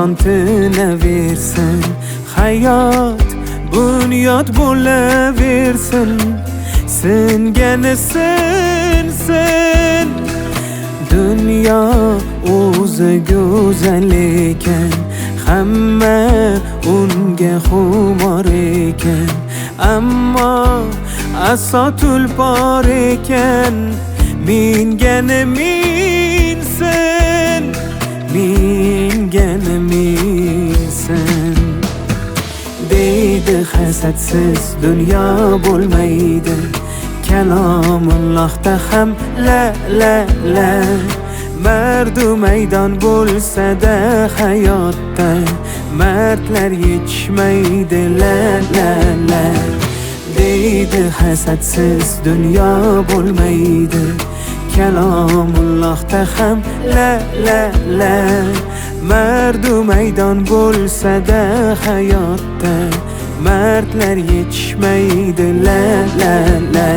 jon tinaversin, hayot bunyod bo'laversin. Singani sinsin, dunyo o'zi go'zal ekan, hamma unga xumor ekan. Ammo aso tulpor ekan, mingani minsin, mingani minsin. Deydi hasadsiz dunyo bo'lmaydi, kalomullohda ham la la la. Mardu maydon bo'lsa-da hayotda, mardlar yetishmaydi la la la. Deydi hasadsiz dunyo bo'lmaydi, kalomullohda ham la la la. Mardu maydon bo'lsa-da hayotda, mardlar yetishmaydi la la la.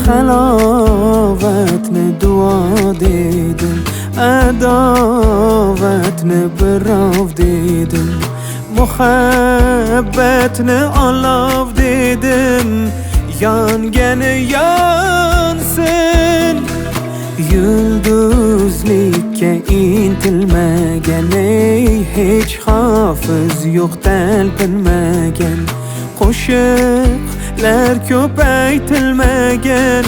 Halovatni duo dedim, adovatni birov dedim, muhabbatni olov dedim, yongani yonsin. Yulduzlikka intilmagan, hech hofiz yo'q talpinmagan, qo'shiqlar ko'p aytilmagan,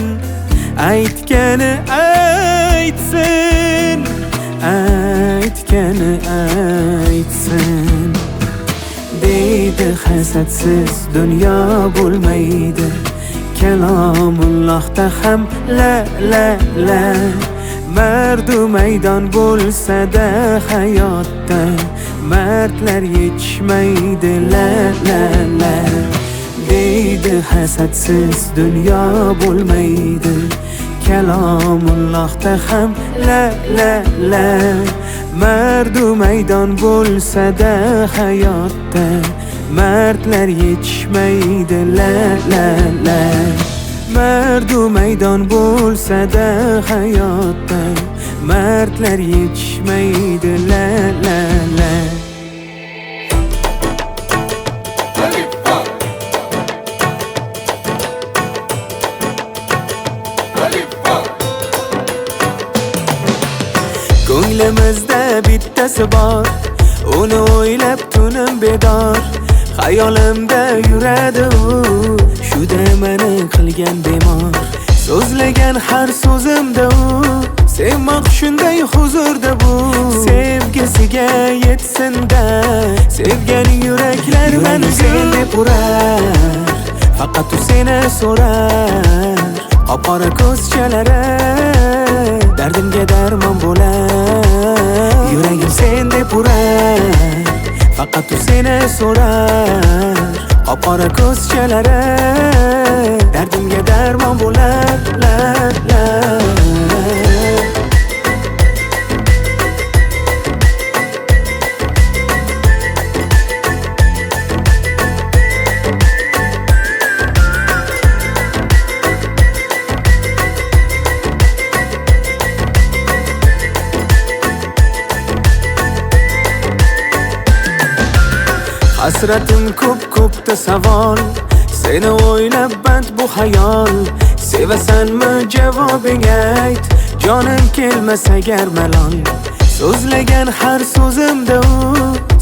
aytgani aytsin, aytgani aytsin. Deydi hasadsiz dunyo bo'lmaydi, kalomullohda ham la la la. Mardu maydon bo'lsa-da hayotda, mardlar yetishmaydi la la la. Deydi hasadsiz dunyo bo'lmaydi, kalomullohda ham la la la. Mardu maydon bo'lsa-da hayotda, mardlar yetishmaydi la la la. Mardu maydon bo'lsa-da hayotda, mardlar yetishmaydi la la la. Ko'nglimizda bittasi bor, uni o'ylab tunim bedor. Xayolimda yuradi u, shuda meni qilgan bemor. So'zlagan har so'zimda u, sevmoq shunday huzurda bu. Sevgisiga yetsin-da, sevgan yuraklar manzil deb urar, faqat u seni so'rar. Qop-qora ko'zchalari dardimga darmon bo'lar. Yuragim sen deb urar, faqat u seni so'rar. Qop-qora ko'zchalari dardimga darmon bo'lar la la. Hasratim ko'p-ko'pda savol, seni o'ylab band bu hayol. Sevasanmi javobing ayt, jonim kelmas agar malol. So'zlagan har so'zimda u,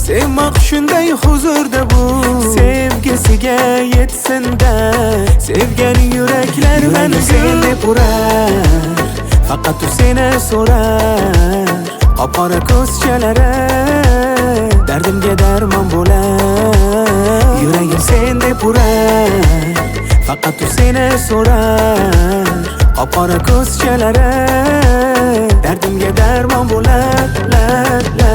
sevmoq shunday huzurda bu. Sevgisiga yetsin-da, sevgan yuraklar manzil deb urar, faqat u seni so'rar. Qop-qora ko'zchalari dardimga darmon bo'lar. Yuragim sen deb urar, faqat u seni so'rar. Qop-qora ko'zchalari dardimga darmon bo'lar la la.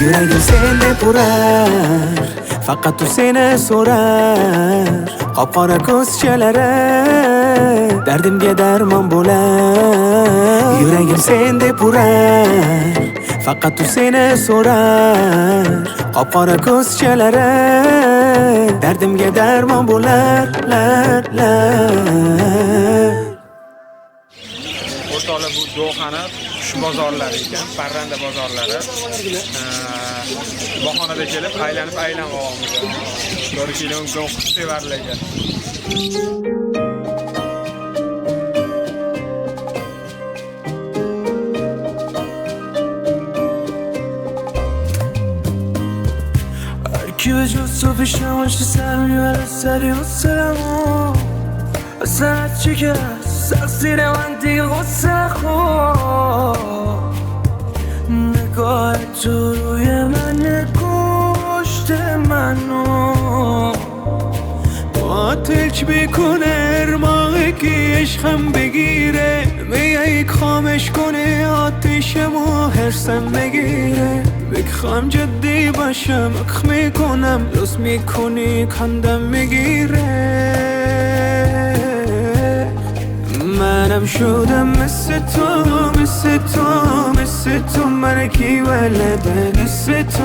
Yuragim seni purar, faqat u seni so'rar. Qop-qora ko'zchalari dardimga darmon bo'lar. Yuragim seni purar, faqat u seni so'rar. Qop-qora ko'zchalari dardimga darmon bo'lar. O'rtoqlar, bu Do'xani qush bozorlari ekan, parranda bozorlari. Bahonada kelib aylanib olamiz. To'g'ri kelgan qush sevarlarga. Chi vedo sufficiente ci sarà la serie saremo sarci che sarsi davanti rosajo نگاه تو روی من کشته منو آتش میکنه ارماغی که عشقم بگیره میای خامش کنه آتشمو هرسم بگیره بخوام جدی باشم اخ میکنم لطف میکنی کندم میگیره منم شدم مثل تو من کی ولده مثل تو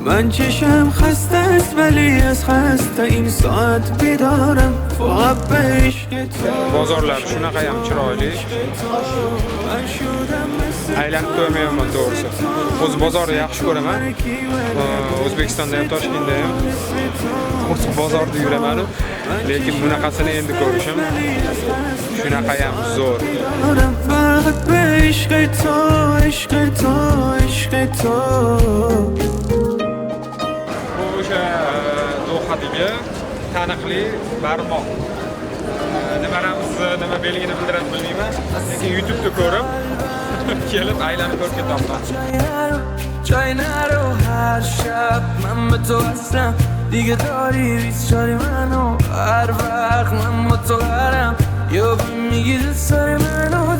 من چشم خسته است ولی از خسته این ساعت بیدارم فقط به عشق تو Bozorlar shunaqa ham chiroyli. Aylanib ko'rmayapman to'g'risi. O'z bozorni yaxshi ko'raman. O'zbekistonda ham, Toshkentda ham o'z bozorda yuraman, lekin bunaqasini endi ko'rishim shunaqa ham zo'r. فقط به عشق تو O'sha Do'xadagi taniqli barmoq. Nima belgini bildiradi bilmayman, lekin YouTube'da ko'rib kelib aylanib ko'rib ketyapman. جای نرو هر شب من به تو هستم دیگه داری بیچاری منو هر وقت من با تو قرم یا میگی دوست داری منو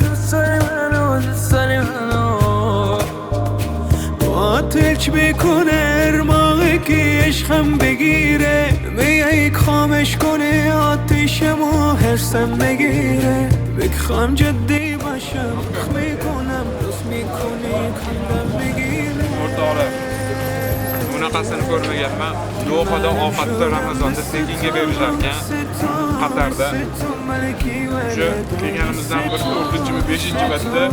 آتش میکنه ارماغی که عشقم بگیره میای خامش کنه آتشمو هرسم بگیره بخوام جدی باشم میکنم دوست میکنی کندم بگیره O'rtoqlar, bunaqasini ko'rmaganman. Do'xada ovqatni Ramazonda tekinga berishar ekan. Qatarda. O'sha kelganimizdan bir 4-mi 5-marta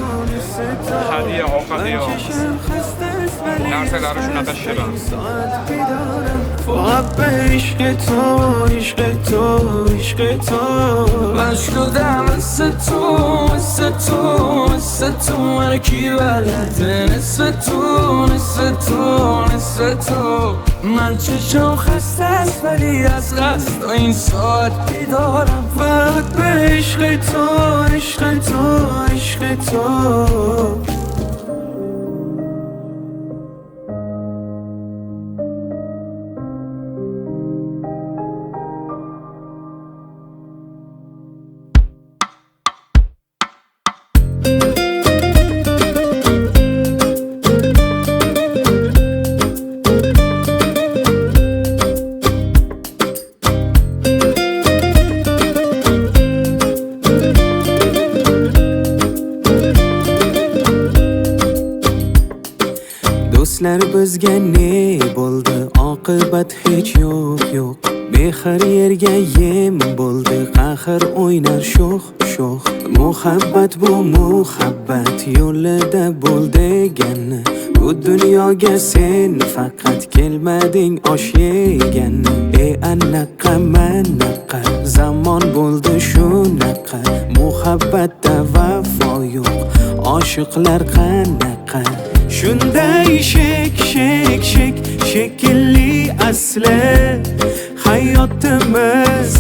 hadiya ovqat yeyapmiz. Narsalari shunaqa shirin. فقط به عشق تو من شدم مثل تو من کی بلده نصف تو من چشم خسته است ولی از قصد این ساعت بیدارم فقط به عشق تو do'stlar bizga ne bo'ldi oqibat hech yo'q Behar yerga yem bo'ldi qahr o'ynar sho'x muhabbat bu muhabbat yo'lida bo'l deganni bu dunyoga sen faqat kelmading osh yeganni anaqa manaqa zamon bo'ldi shunaqa muhabbatda vafo yo'q oshiqlar qanaqa shunday shekilli asli hayotimiz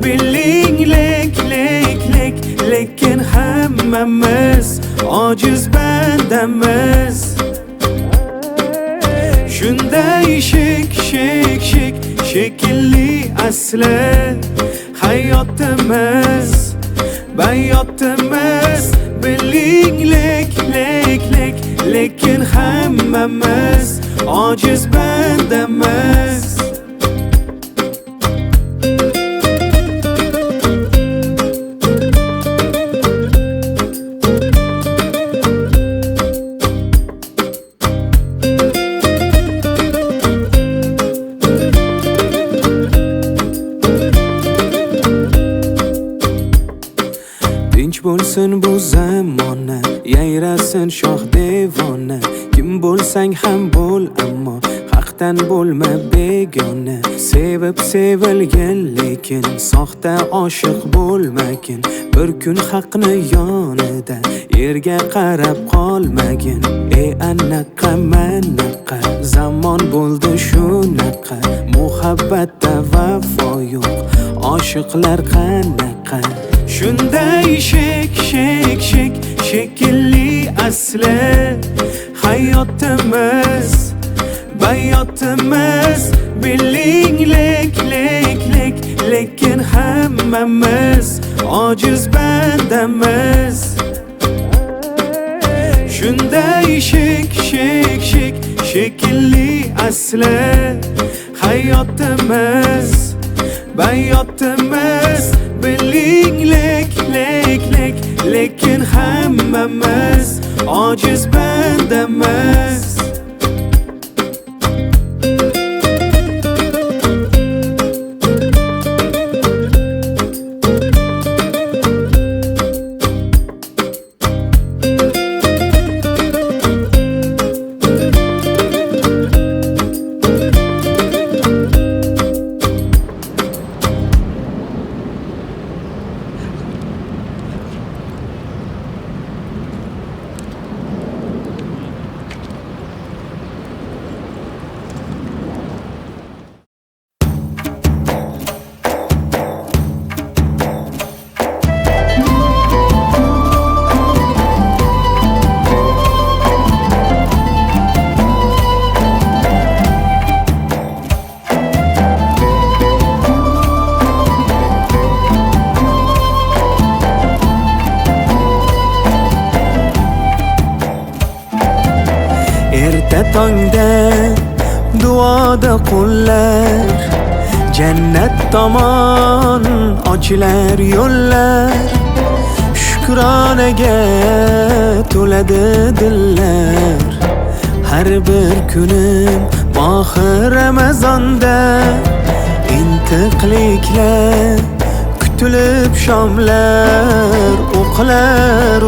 biling lek lekin hammamiz ojiz bandamiz shunday shekilli asli hayotimiz biling hammamiz ojiz bandamiz. Tinch bo'lsin bu zamona, yayrasin shoh devona. Kim bo'lsang ham bo'l, ammo haqdan bo'lma begona. Sevib sevilgin, lekin soxta oshiq bo'lmagin. Bir kun haqni yonida yerga qarab qolmagin. Anaqa manaqa zamon bo'ldi shunaqa. Muhabbatda vafo yo'q, oshiqlar qanaqa. Shunday shekilli asli hayotimiz, bayotimiz. Biling lek lekin hammamiz ojiz bandamiz. Shunday shekilli asli hayotimiz, bayotimiz. Biling lek lekin hammamiz ojiz bandamiz. Erta tongda duoda qullar, jannat tomon ochilar yo'llar. Shukronaga to'ladi dillar. Har bir kunim mohi Ramazonda intiqliklar kutilib shomlar. O'qilar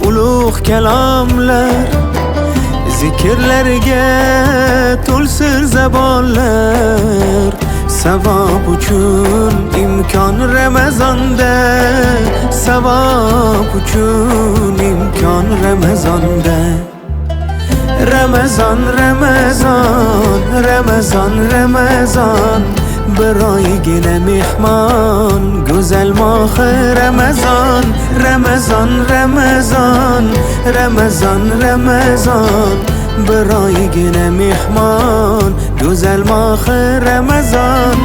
ulug' kalomlar. Zikrlarga to'lsin zabonlar. Savob uchun imkon Ramazonda, savob uchun imkon Ramazonda. Ramazon bir oygina mehmon, go'zal mohi Ramazon. Ramazon bir oygina mehmon, go'zal mohi Ramazon.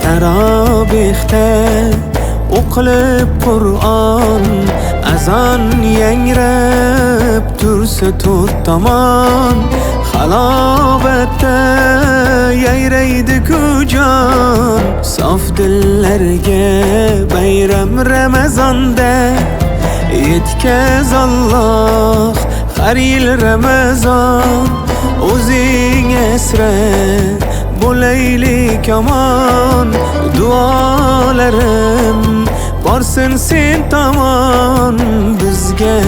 Tarobihda o'qilib Qur'on, azon yangrab tursa to'rt tomon. Halovatda yayraydi kujon, sof dillarga bayram Ramazonda. Yetkaz Alloh har yil Ramazon, o'zing asra bo'laylik omon. Duolarim borsin sen tomon, bizga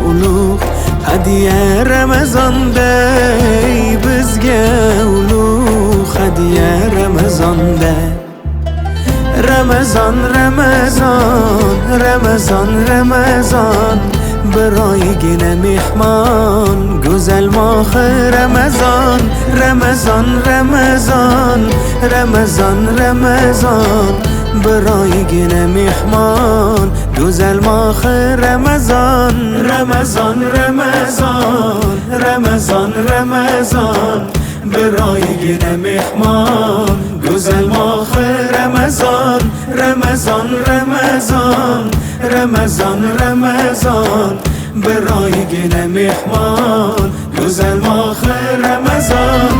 ulug' hadiya Ramazonda. Bizga ulug' hadiya Ramazonda. Ramazon bir oygina mehmon, go'zal mohi Ramazon. Ramazon bir oygina mehmon, güzel mah Ramazan Ramazan Ramazan Ramazan Ramazan برایگینه مهمان güzel mah Ramazan Ramazan Ramazan Ramazan Ramazan برایگینه مهمان güzel mah Ramazan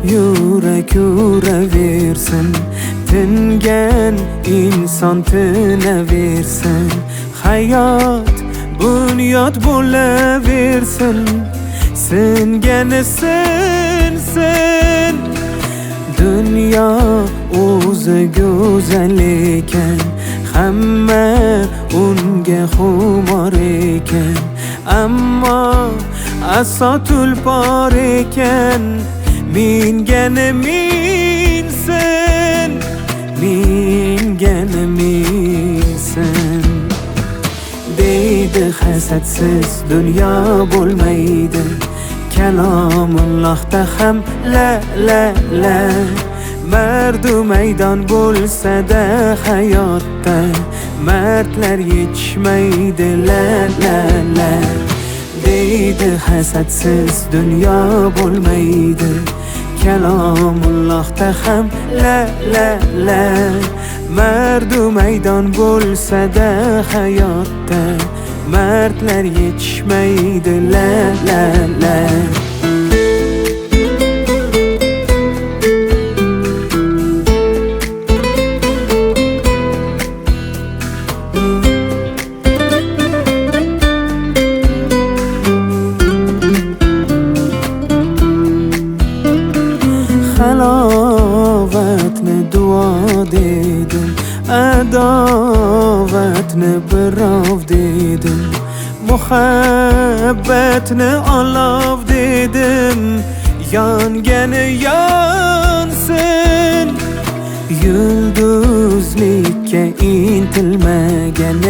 Yürek versin Tingen insan tine versin Hayat bunyat versin Singeni sensin Dünya o'zi güzel ekan Hamma unga xumor ekan Ammo asotul bor ekan Mingani minsin Mingani minsin Deydi hasadsiz dunyo bo'lmaydi Kalomullohda ham la la la Mardu maydon bo'lsa-da hayotda Mardlar yetishmaydi la la la Deydi hasadsiz dunyo bo'lmaydi Kalomullohda ham la la la Mardu maydon bo'lsa-da hayotda Mardlar yetishmaydi la la la Halovatni duo dedim Adovatni birov dedim Muhabbatni olov dedim Yongani yonsin Yulduzlikka intilmagan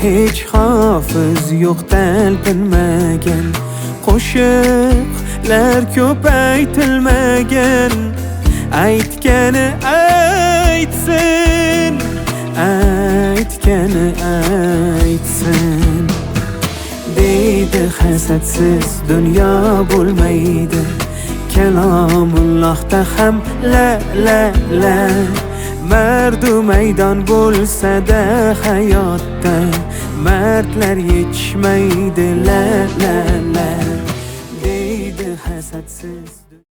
Hech hofiz yo'q talpinmagan Qo'shiqlar ko'p aytilmagan Aytgani aytsin Aytgani aytsin Deydi hasadsiz dunyo bo'lmaydi Kalomullohda ham la la la Mardu maydon bo'lsa-da hayotda Mardlar yetishmaydi la la